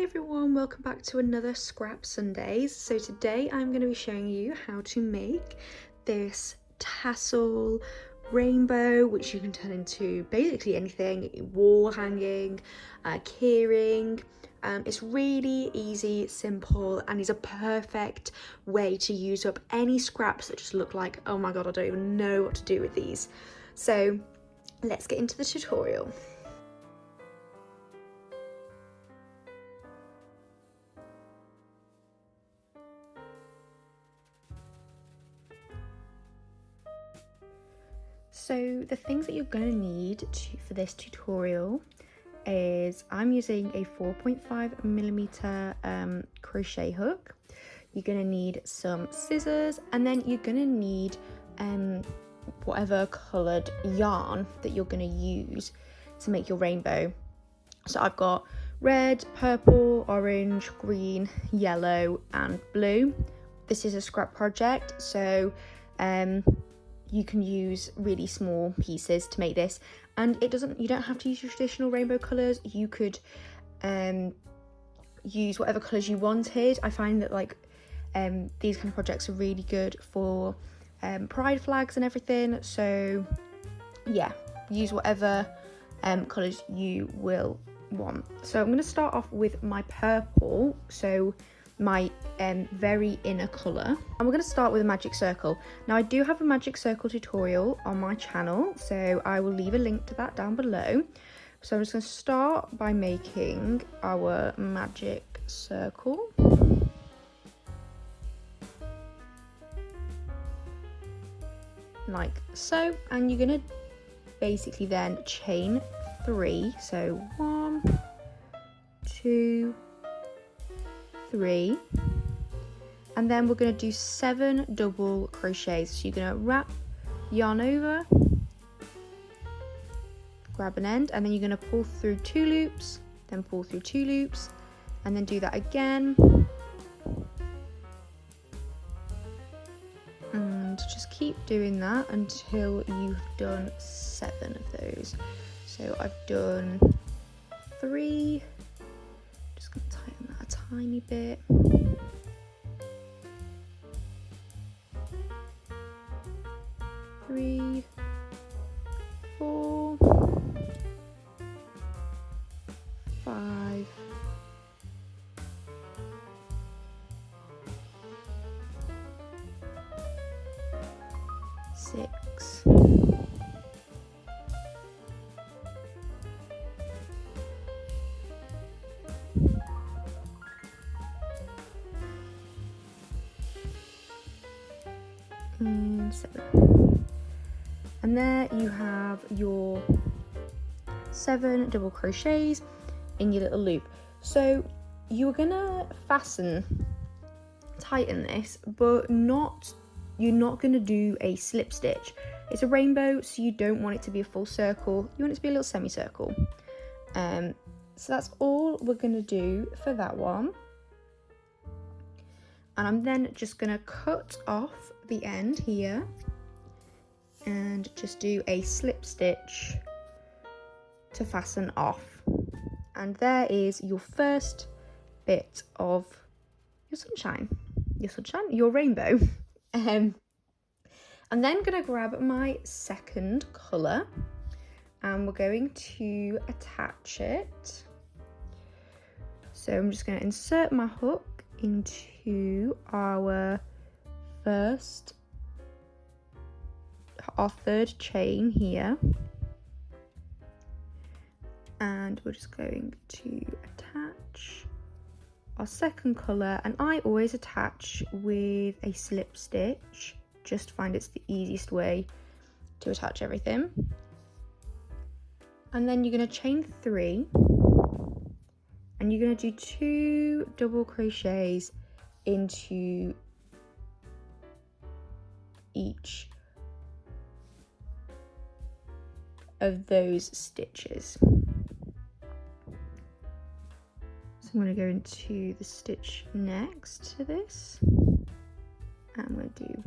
Hi everyone, welcome back to another Scrap Sundays. So today I'm going to be showing you how to make this tassel rainbow, which you can turn into basically anything, wall hanging, keyring. It's really easy, simple, and is a perfect way to use up any scraps that just look like, oh my god, I don't even know what to do with these. So let's get into the tutorial. So the things that you're going to need for this tutorial is I'm using a 4.5mm crochet hook. You're going to need some scissors, and then you're going to need whatever coloured yarn that you're going to use to make your rainbow. So I've got red, purple, orange, green, yellow and blue. This is a scrap project, so you can use really small pieces to make this, and you don't have to use your traditional rainbow colours. You could use whatever colours you wanted. I find that these kind of projects are really good for pride flags and everything, so yeah, use whatever colours you will want. So I'm going to start off with my purple, so my very inner colour, and we're going to start with a magic circle. Now I do have a magic circle tutorial on my channel, so I will leave a link to that down below. So I'm just going to start by making our magic circle. Like so, and you're going to basically then chain 3, so 1, 2, 3, and then we're going to do 7 double crochets. So you're going to wrap yarn over, grab an end, and then you're going to pull through 2 loops, then pull through 2 loops, and then do that again, and just keep doing that until you've done 7 of those. So I've done 3, just going to tighten that a tiny bit. 3, 4, 5, 6, 7. And there you have your 7 double crochets in your little loop. So you're gonna tighten this, but you're not gonna do a slip stitch. It's a rainbow, so you don't want it to be a full circle. You want it to be a little semicircle. So that's all we're gonna do for that one. And I'm then just gonna cut off the end here and just do a slip stitch to fasten off. And there is your first bit of your rainbow. I'm then gonna grab my second colour, and we're going to attach it. So I'm just going to insert my hook into our third chain here, and we're just going to attach our second colour, and I always attach with a slip stitch. Just find it's the easiest way to attach everything. And then you're going to chain 3, and you're going to do 2 double crochets into each of those stitches. So I'm going to go into the stitch next to this, and I'm going to do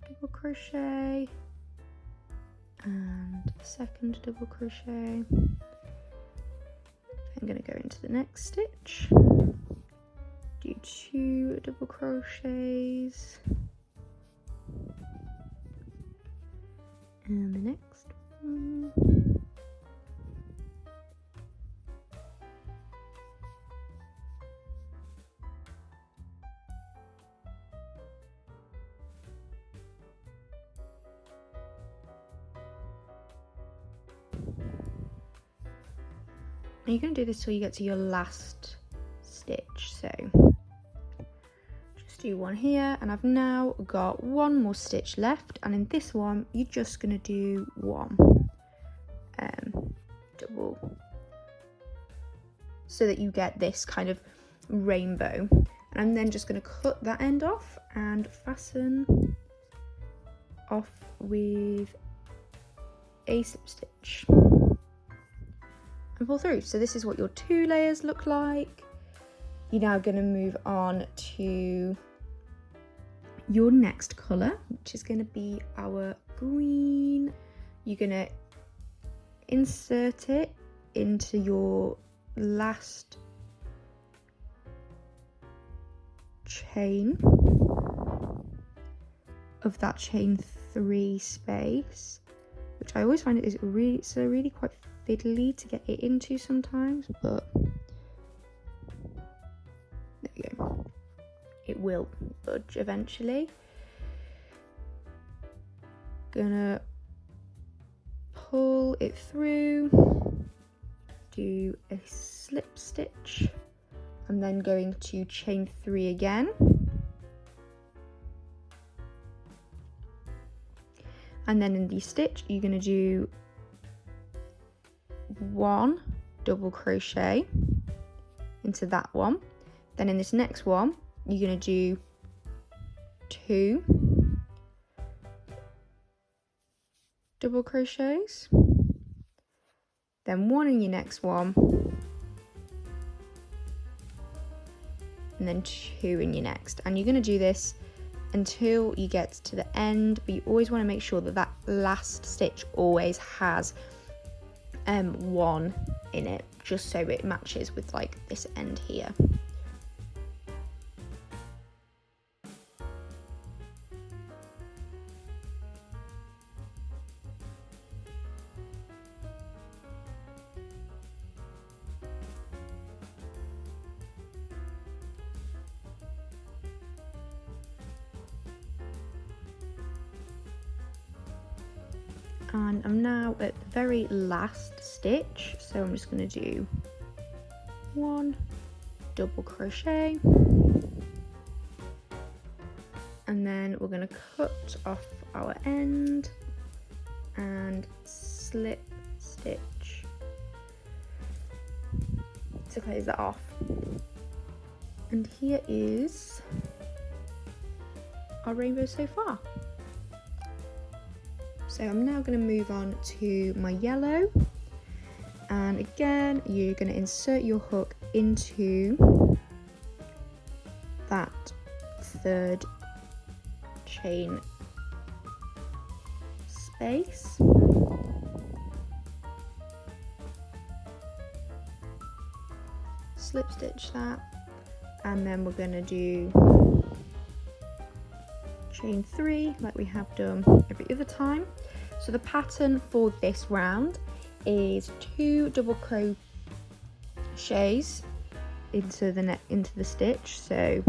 double crochet and second double crochet, then I'm going to go into the next stitch, do 2 double crochets, and the next one. And you're going to do this till you get to your last stitch, so just do one here, and I've now got one more stitch left, and in this one you're just going to do one double, so that you get this kind of rainbow. And I'm then just going to cut that end off and fasten off with a slip stitch and pull through. So this is what your 2 layers look like. You're now going to move on to your next colour, which is going to be our green. You're going to insert it into your last chain of that chain 3 space, which I always find it is really quite fiddly to get it into sometimes, but there you go, it will budge eventually. Gonna pull it through, do a slip stitch, and then going to chain 3 again, and then in the stitch you're going to do 1 double crochet into that one. Then in this next one you're going to do 2 double crochets, then 1 in your next one, and then 2 in your next. And you're going to do this until you get to the end, but you always want to make sure that that last stitch always has 1 in it, just so it matches with like this end here. And I'm now at the very last stitch, so I'm just going to do 1 double crochet, and then we're going to cut off our end and slip stitch to close that off. And here is our rainbow so far. So I'm now going to move on to my yellow, and again you're going to insert your hook into that 3rd chain space, slip stitch that, and then we're going to do chain 3 like we have done every other time. So the pattern for this round is 2 double crochets into the stitch, so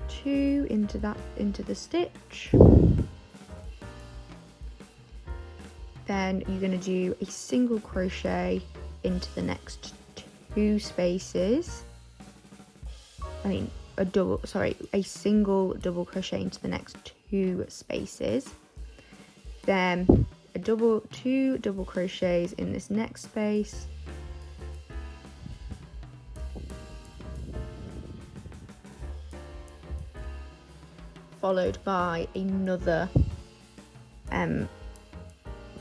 2 into the stitch, then you're going to do a single crochet into the next 2 spaces. A single double crochet into the next 2 spaces, then 2 double crochets in this next space, followed by another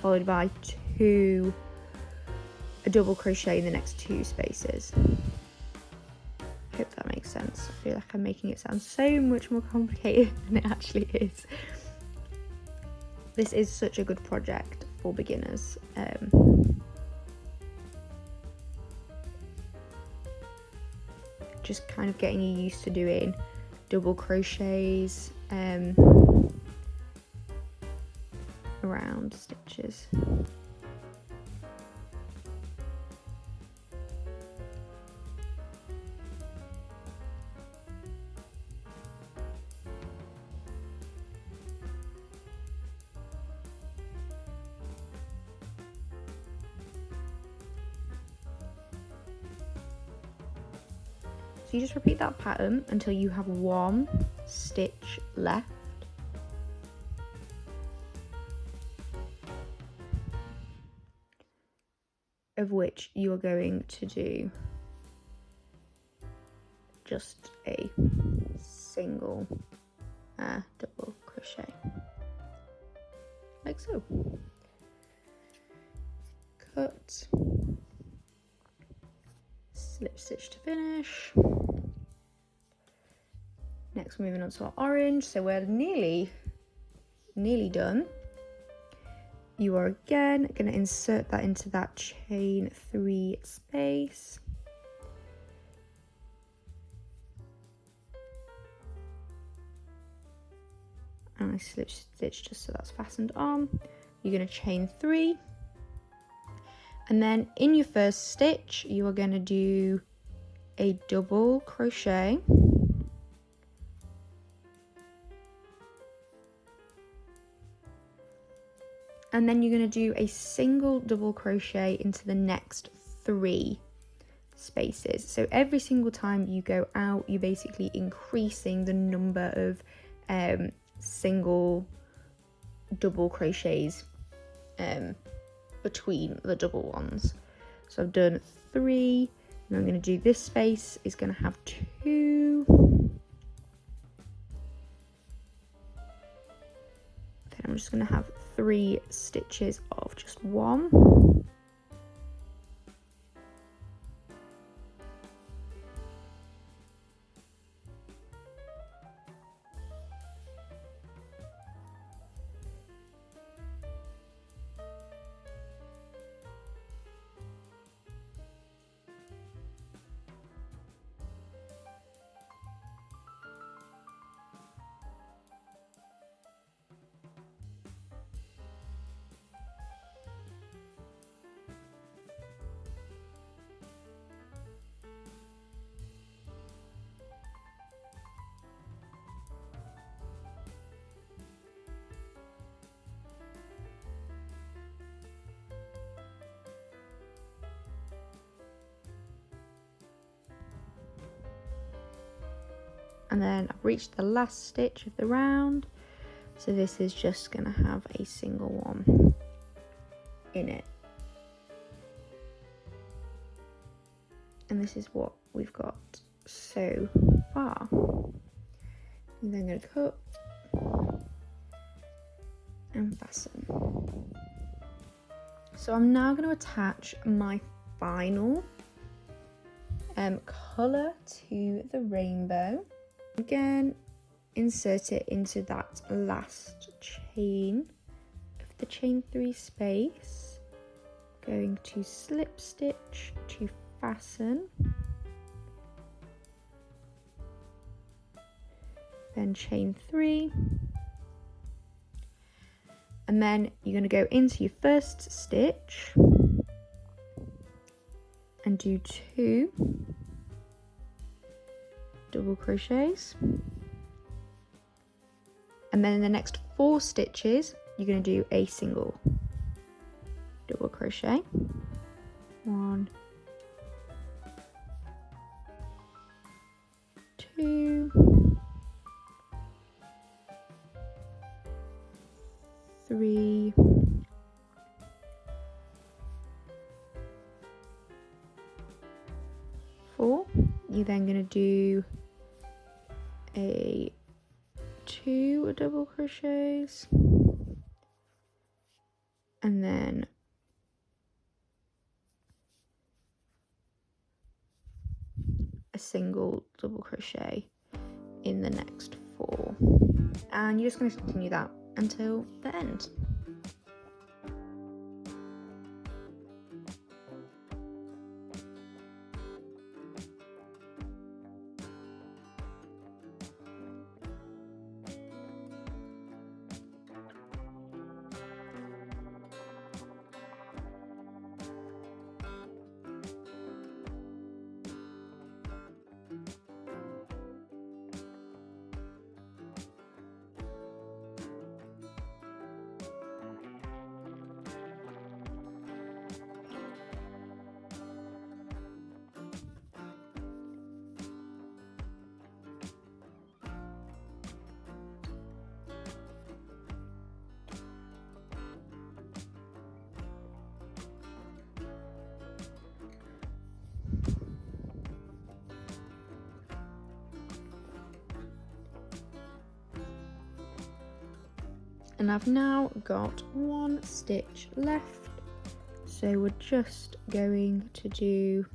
followed by a double crochet in the next 2 spaces. Hope that makes sense. I feel like I'm making it sound so much more complicated than it actually is. This is such a good project for beginners. just kind of getting you used to doing double crochets around stitches. So you just repeat that pattern until you have 1 stitch left. Of which you are going to do just a single double crochet, like so. Cut, slip stitch to finish. Next we're moving on to our orange, so we're nearly done. You are again going to insert that into that chain 3 space. And I slip stitch just so that's fastened on. You're going to chain 3. And then in your first stitch, you are going to do a double crochet. And then you're going to do a single double crochet into the next 3 spaces. So every single time you go out, you're basically increasing the number of single double crochets between the double ones. So I've done 3, and I'm going to do this space is going to have 2. Then I'm just going to have 3 stitches of just 1. And then I've reached the last stitch of the round, so this is just going to have a single one in it. And this is what we've got so far. I'm then going to cut and fasten. So I'm now going to attach my final colour to the rainbow. Again, insert it into that last chain of the chain 3 space. Going to slip stitch to fasten. Then chain 3. And then you're going to go into your first stitch and do 2 double crochets, and then in the next 4 stitches you're going to do a single double crochet. 1, 2, 3, 4. You're then going to do 2 double crochets, and then a single double crochet in the next 4, and you're just going to continue that until the end. And I've now got 1 stitch left, so we're just going to do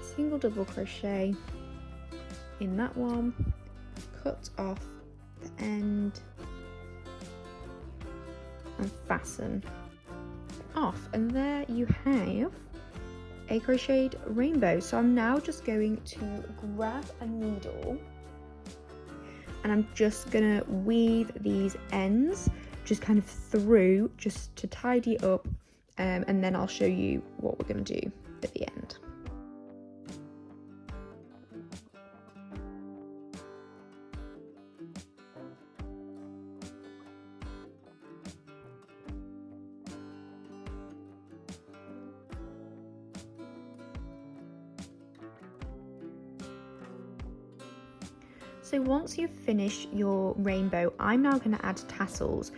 single double crochet in that one, cut off the end and fasten off, and there you have a crocheted rainbow. So I'm now just going to grab a needle and I'm just gonna weave these ends just kind of through, just to tidy up, and then I'll show you what we're gonna do at the end. So once you've finished your rainbow, I'm now going to add tassels.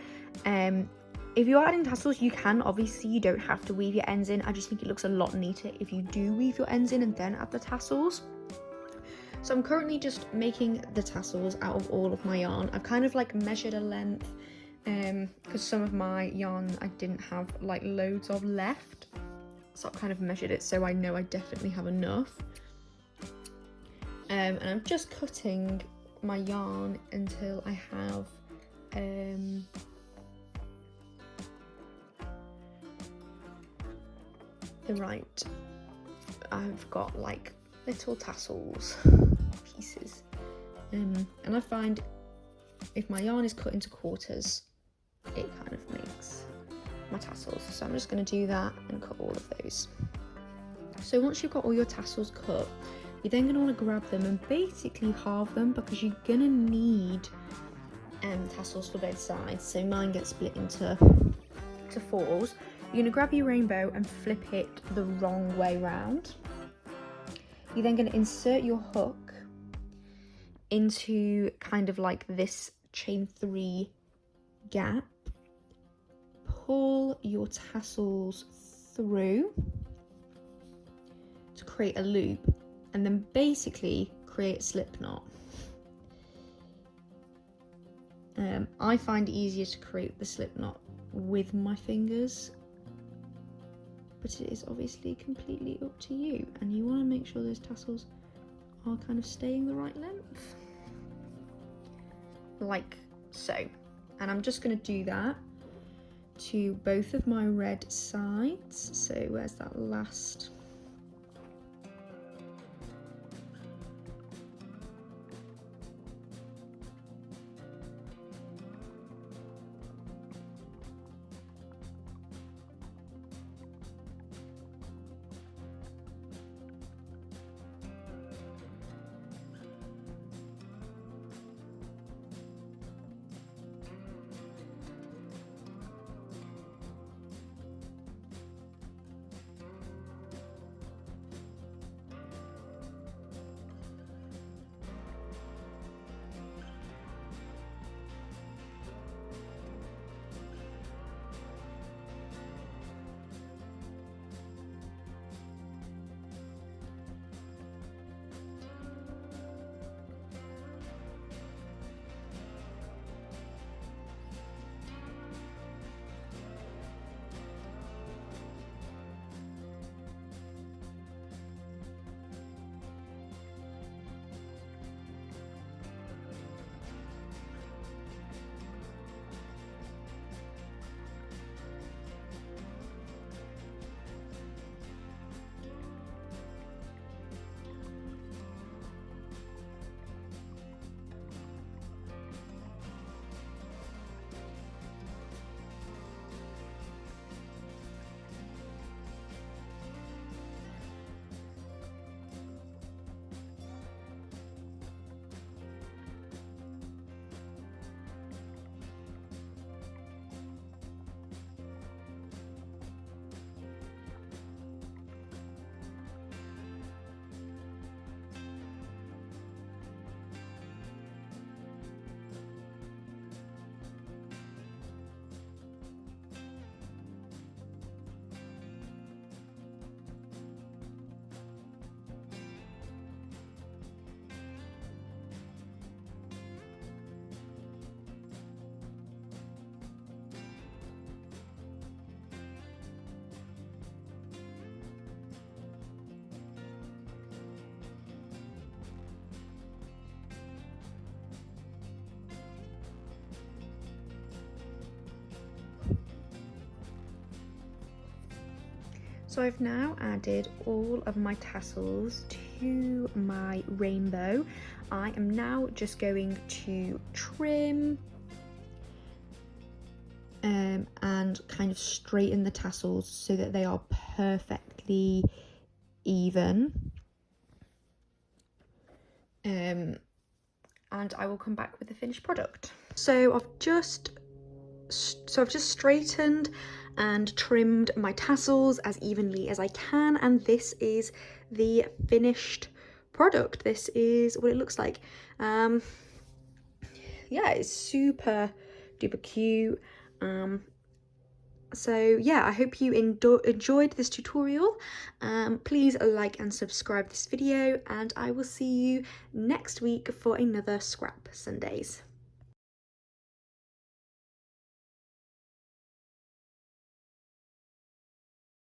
If you're adding tassels, you can, obviously you don't have to weave your ends in. I just think it looks a lot neater if you do weave your ends in and then add the tassels. So I'm currently just making the tassels out of all of my yarn. I've kind of like measured a length because some of my yarn I didn't have like loads of left. So I've kind of measured it so I know I definitely have enough. And I'm just cutting my yarn until I have the right, I've got like little tassels pieces, and I find if my yarn is cut into quarters, it kind of makes my tassels. So I'm just going to do that and cut all of those. So once you've got all your tassels cut, you're then going to want to grab them and basically halve them, because you're going to need tassels for both sides. So mine gets split into 4s. You're going to grab your rainbow and flip it the wrong way round. You're then going to insert your hook into kind of like this chain 3 gap, pull your tassels through to create a loop, and then basically create a slip knot. I find it easier to create the slip knot with my fingers, but it is obviously completely up to you, and you want to make sure those tassels are kind of staying the right length, like so. And I'm just going to do that to both of my red sides. So where's that last? So I've now added all of my tassels to my rainbow. I am now just going to trim and kind of straighten the tassels so that they are perfectly even. And I will come back with the finished product. So I've just straightened and trimmed my tassels as evenly as I can, and this is the finished product. This is what it looks like. Yeah, it's super duper cute. So yeah, I hope you enjoyed this tutorial. Please like and subscribe this video, and I will see you next week for another Scrap Sundays.